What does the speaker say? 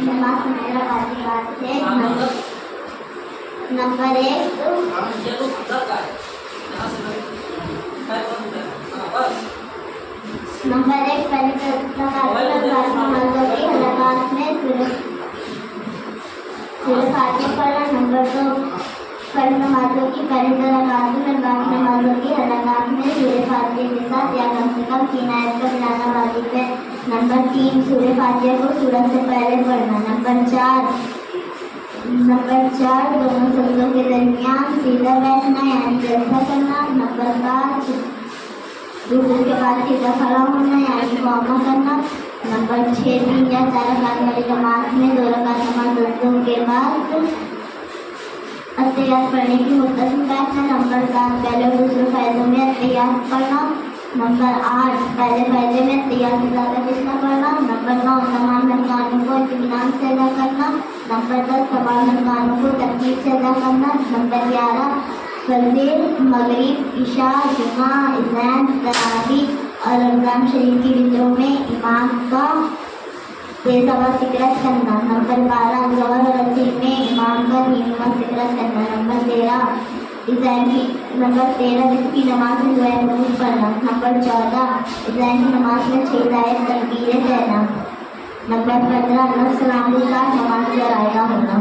नमाज में मेरा वाजिबात है। नंबर 1 पहले नमाजों की हलाकात में सूरह फातिहा पढ़ना। नंबर 2 फर्ज नमाजों की पहली रकात में बाकी नमाजों की हलाकात में सूरह फातिहा के साथ या कम से कम 3 आयत का मिलाना वाजिब है। नंबर 3 सूरह फातिहा को सूरत से पहले पढ़ना। नंबर 4 दोनों सजदों के दरमियान सीधा बैठना यानी जलसा करना। नंबर 5 रुकू के बाद सीधा खड़ा होना यानी क़याम करना। नंबर 6 3 या 4 रकात वाली नमाज में 2 रकात नमाज सजदों के बाद अत्तहियात पढ़ने की मुद्दत में बैठना। नंबर 7 पहले और दूसरे फ़ायदों में अत्तहियात पढ़ना। नंबर 8 पहले फ़ायदे में अत्तहियात से ज़्यादा कितना पढ़ना। नंबर 9 तमाम अरकानों को इत्मीनान से अदा करना। नंबर 10 तमाम अरकानों को तरतीब से अदा करना। नंबर 11 फजर, मगरिब, इशा, जुमा, ज़ैन, तरावीह और रमज़ान शरीफ की वितरों में इमाम का तेज़ आवाज़ ज़िक्र करना। नंबर 12 ज़ोहर और असर में इमाम का धीमा ज़िक्र करना। नंबर 13 जिसकी नमाज में दुआ नूर पढ़ना। नंबर 14 ज़ैन की नमाज में 6 आयत तकबीरें कहना। नंबर 15 नमाज से अराया होना।